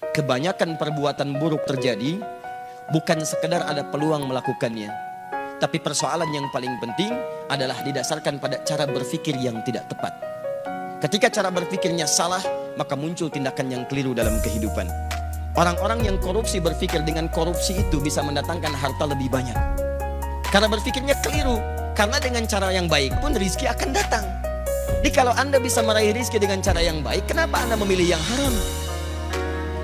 Kebanyakan perbuatan buruk terjadi bukan sekedar ada peluang melakukannya, tapi persoalan yang paling penting adalah didasarkan pada cara berpikir yang tidak tepat. Ketika cara berpikirnya salah, maka muncul tindakan yang keliru dalam kehidupan. Orang-orang yang korupsi berpikir dengan korupsi itu bisa mendatangkan harta lebih banyak. Karena berpikirnya keliru. Karena dengan cara yang baik pun rizki akan datang. Jadi kalau Anda bisa meraih rizki dengan cara yang baik, kenapa Anda memilih yang haram?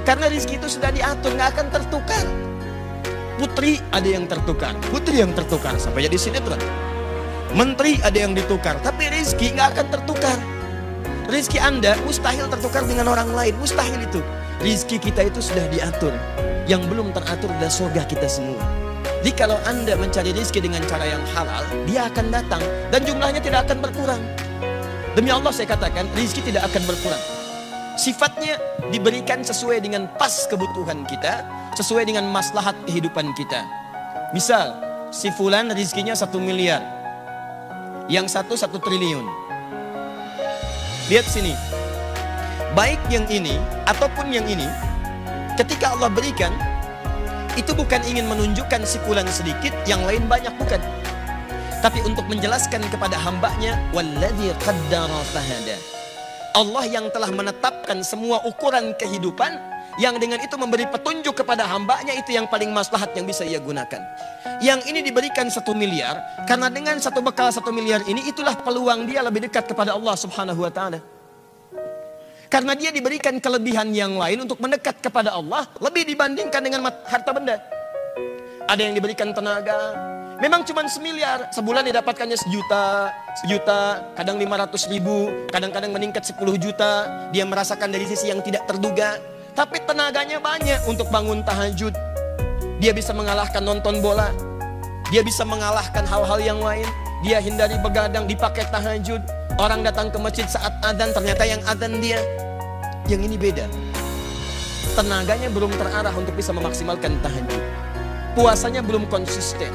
Karena rizki itu sudah diatur, gak akan tertukar. Putri ada yang tertukar, putri yang tertukar sampai jadi sinetron. Menteri ada yang ditukar, tapi rizki gak akan tertukar. Rizki Anda mustahil tertukar dengan orang lain, mustahil itu. Rizki kita itu sudah diatur. Yang belum teratur adalah surga kita semua. Jadi kalau Anda mencari rizki dengan cara yang halal, dia akan datang dan jumlahnya tidak akan berkurang. Demi Allah saya katakan, rizki tidak akan berkurang. Sifatnya diberikan sesuai dengan pas kebutuhan kita, sesuai dengan maslahat kehidupan kita. Misal, si fulan rizkinya 1 miliar, yang satu 1 triliun. Lihat sini, baik yang ini ataupun yang ini, ketika Allah berikan, itu bukan ingin menunjukkan si fulan sedikit, yang lain banyak, bukan. Tapi untuk menjelaskan kepada hambanya, walladzi qaddara fahada. Allah yang telah menetapkan semua ukuran kehidupan, yang dengan itu memberi petunjuk kepada hambanya, itu yang paling maslahat yang bisa ia gunakan. Yang ini diberikan 1 miliar, karena dengan satu bekal 1 miliar ini, itulah peluang dia lebih dekat kepada Allah subhanahu wa ta'ala. Karena dia diberikan kelebihan yang lain untuk mendekat kepada Allah, lebih dibandingkan dengan harta benda. Ada yang diberikan tenaga, memang cuma 1 miliar, sebulan didapatkannya 1 juta, kadang 500.000, kadang-kadang meningkat 10 juta. Dia merasakan dari sisi yang tidak terduga. Tapi tenaganya banyak untuk bangun tahajud. Dia bisa mengalahkan nonton bola. Dia bisa mengalahkan hal-hal yang lain. Dia hindari begadang, dipakai tahajud. Orang datang ke masjid saat adzan, ternyata yang adzan dia. Yang ini beda. Tenaganya belum terarah untuk bisa memaksimalkan tahajud. Puasanya belum konsisten.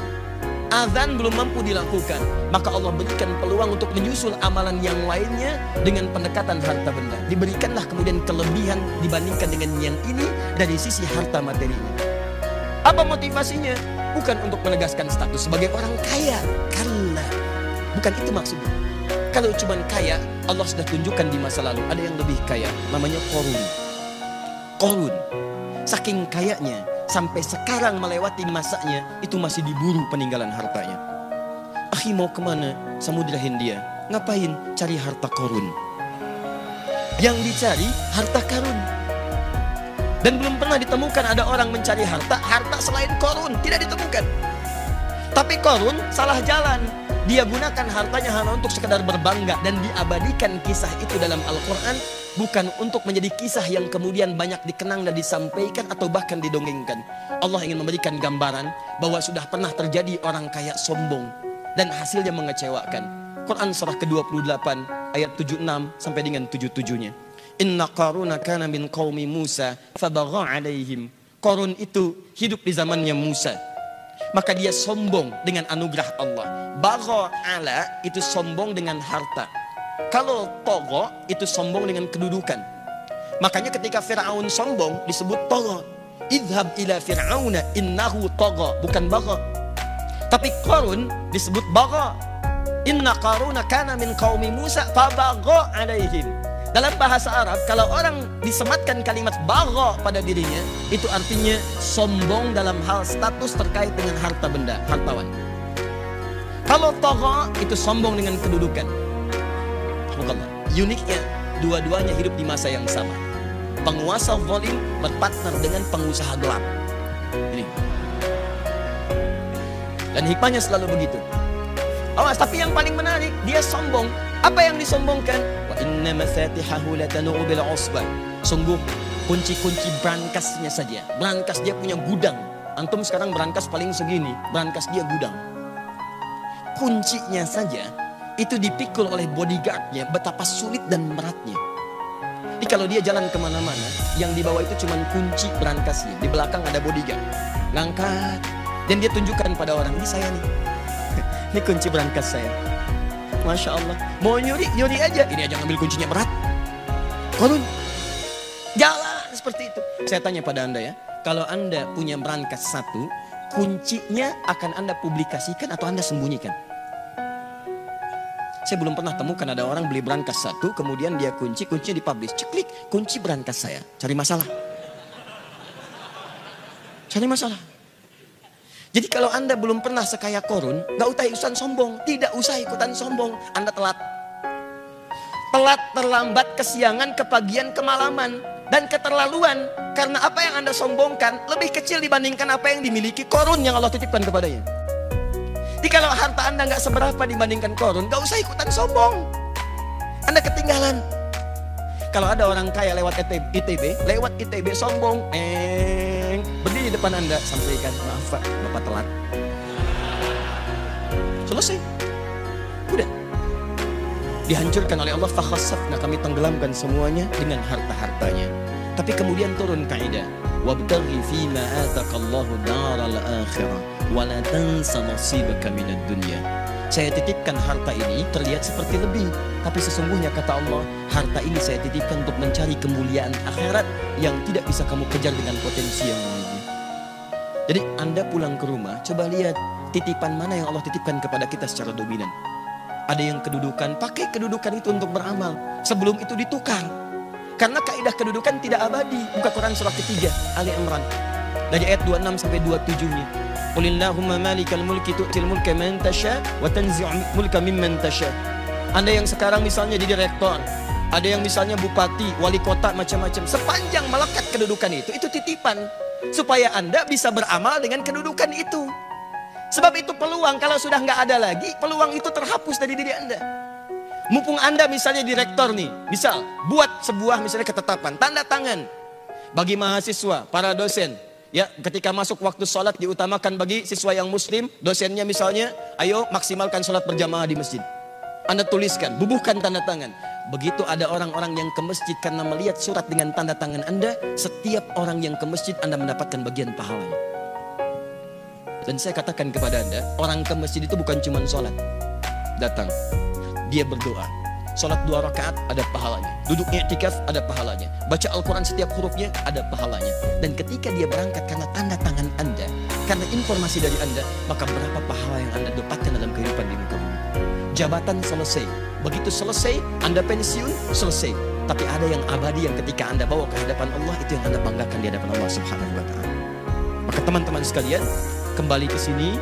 Azan belum mampu dilakukan, maka Allah berikan peluang untuk menyusul amalan yang lainnya dengan pendekatan harta benda. Diberikanlah kemudian kelebihan dibandingkan dengan yang ini dari sisi harta materinya. Apa motivasinya? Bukan untuk menegaskan status sebagai orang kaya, karena bukan itu maksudnya. Kalau cuma kaya, Allah sudah tunjukkan di masa lalu ada yang lebih kaya, namanya Qarun. Qarun, saking kayanya, sampai sekarang melewati masanya, itu masih diburu peninggalan hartanya. Akhi mau kemana? Samudra Hindia. Ngapain? Cari harta Qarun. Yang dicari harta Qarun. Dan belum pernah ditemukan ada orang mencari harta selain Qarun. Tidak ditemukan. Tapi Qarun salah jalan. Dia gunakan hartanya hanya untuk sekedar berbangga. Dan diabadikan kisah itu dalam Al-Quran. Bukan untuk menjadi kisah yang kemudian banyak dikenang dan disampaikan atau bahkan didongengkan. Allah ingin memberikan gambaran bahwa sudah pernah terjadi orang kaya sombong dan hasilnya mengecewakan. Quran surah ke-28 ayat 76 sampai dengan 77-nya. Inna Qaruna kana min qaumi Musa fabagha alaihim. Qarun itu hidup di zamannya Musa. Maka dia sombong dengan anugerah Allah. Bagha ala itu sombong dengan harta. Kalau togo itu sombong dengan kedudukan. Makanya ketika Fir'aun sombong disebut togo. Idhab ila Fir'auna innahu togo, bukan bagha. Tapi Qarun disebut bagha. Inna Qaruna kana min qaumi Musa fabagha alaihim. Dalam bahasa Arab, kalau orang disematkan kalimat bagha pada dirinya, itu artinya sombong dalam hal status terkait dengan harta benda, hartawan. Kalau togo itu sombong dengan kedudukan. Uniknya, dua-duanya hidup di masa yang sama. Penguasa zalim berpartner dengan pengusaha gelap. Ini. Dan hikmahnya selalu begitu. Awas, tapi yang paling menarik, dia sombong. Apa yang disombongkan? Wa inna mafatihahu latanu bil usbah. Sungguh kunci-kunci brankasnya saja. Brankas dia punya gudang. Antum sekarang brankas paling segini, brankas dia gudang. Kuncinya saja itu dipikul oleh bodyguardnya, betapa sulit dan beratnya. Jadi kalau dia jalan kemana-mana, yang dibawa itu cuma kunci brankasnya. Di belakang ada bodyguard, ngangkat. Dan dia tunjukkan pada orang, ini saya nih. Ini kunci brankas saya. Masya Allah. Mau nyuri, nyuri aja. Ini aja ngambil kuncinya berat. Qarun jalan. seperti itu. Saya tanya pada Anda ya, kalau Anda punya berangkas satu, kuncinya akan Anda publikasikan atau Anda sembunyikan? Saya belum pernah temukan ada orang beli berangkas satu, kemudian dia kuncinya dipublish. Ceklik, kunci berangkas saya. Cari masalah. Cari masalah. Jadi kalau Anda belum pernah sekaya Korun, gak usah ikutan sombong. Tidak usah ikutan sombong. Anda telat. Telat, terlambat, kesiangan, kepagian, kemalaman. Dan keterlaluan. Karena apa yang Anda sombongkan lebih kecil dibandingkan apa yang dimiliki Korun yang Allah titipkan kepadanya. Jadi kalau harta Anda gak seberapa dibandingkan Korun, gak usah ikutan sombong. Anda ketinggalan. Kalau ada orang kaya lewat ITB sombong, berdiri di depan Anda, sampaikan, maaf Pak, Bapak telat. Selesai. Udah. Dihancurkan oleh Allah, fakhasafna, kami tenggelamkan semuanya dengan harta-hartanya. Tapi kemudian turun kaidah, wabtaghi fima ataqallahu daral akhirah wa la tansa nasibaka minad dunya. Saya titipkan harta ini terlihat seperti lebih, tapi sesungguhnya kata Allah, harta ini saya titipkan untuk mencari kemuliaan akhirat yang tidak bisa kamu kejar dengan potensi yang lainnya. Jadi Anda pulang ke rumah, coba lihat titipan mana yang Allah titipkan kepada kita secara dominan. Ada yang kedudukan, pakai kedudukan itu untuk beramal. Sebelum itu ditukar. Karena kaidah kedudukan tidak abadi. Buka Quran surah ketiga, Ali Imran. Dari ayat 26 sampai 27-nya. Qulillahumma malikal mulki tu'til mulka man tasha wa tanzi'ul mulka mimman tasha. Anda yang sekarang misalnya jadi rektor, ada yang misalnya bupati, wali kota, macam-macam. Sepanjang melekat kedudukan itu titipan. Supaya Anda bisa beramal dengan kedudukan itu. Sebab itu peluang, kalau sudah nggak ada lagi, peluang itu terhapus dari diri Anda. Mumpung Anda misalnya direktor nih, misal buat sebuah misalnya ketetapan, tanda tangan bagi mahasiswa, para dosen. Ya, ketika masuk waktu sholat diutamakan bagi siswa yang muslim, dosennya misalnya, ayo maksimalkan sholat berjamaah di masjid. Anda tuliskan, bubuhkan tanda tangan. Begitu ada orang-orang yang ke masjid karena melihat surat dengan tanda tangan Anda, setiap orang yang ke masjid Anda mendapatkan bagian pahalanya. Dan saya katakan kepada Anda, orang ke masjid itu bukan cuma sholat. Datang, dia berdoa. Sholat 2 rakaat ada pahalanya. Duduk i'tikaf ada pahalanya. Baca Al-Quran setiap hurufnya ada pahalanya. Dan ketika dia berangkat karena tanda tangan Anda, karena informasi dari Anda, maka berapa pahala yang Anda dapatkan dalam kehidupan di muka bumi. Jabatan selesai. Begitu selesai, Anda pensiun, selesai. Tapi ada yang abadi yang ketika Anda bawa ke hadapan Allah, itu yang Anda banggakan di hadapan Allah Subhanahu wa ta'ala. Maka teman-teman sekalian, kembali ke sini,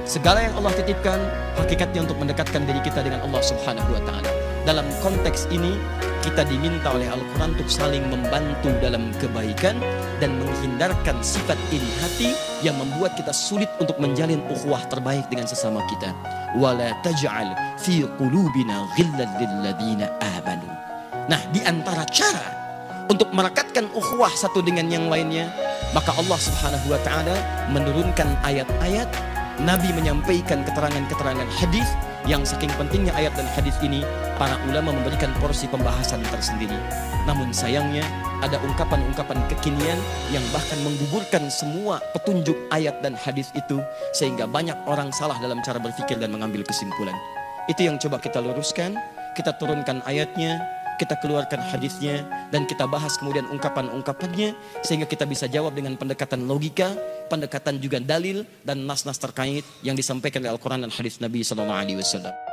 segala yang Allah titipkan hakikatnya untuk mendekatkan diri kita dengan Allah Subhanahu wa ta'ala. Dalam konteks ini kita diminta oleh Al-Quran untuk saling membantu dalam kebaikan dan menghindarkan sifat iri hati yang membuat kita sulit untuk menjalin ukhuwah terbaik dengan sesama kita. Wala taj'al fi qulubina ghillan lil ladzina amanu. Nah, di antara cara untuk merekatkan ukhuwah satu dengan yang lainnya, maka Allah Subhanahu wa ta'ala menurunkan ayat-ayat, Nabi menyampaikan keterangan-keterangan hadis yang saking pentingnya ayat dan hadis ini, para ulama memberikan porsi pembahasan tersendiri. Namun sayangnya ada ungkapan-ungkapan kekinian yang bahkan menggugurkan semua petunjuk ayat dan hadis itu, sehingga banyak orang salah dalam cara berpikir dan mengambil kesimpulan. Itu yang coba kita luruskan, kita turunkan ayatnya, kita keluarkan hadisnya, dan kita bahas kemudian ungkapan-ungkapannya, sehingga kita bisa jawab dengan pendekatan logika, pendekatan juga dalil dan nas-nas terkait yang disampaikan oleh Al-Quran dan hadis Nabi SAW.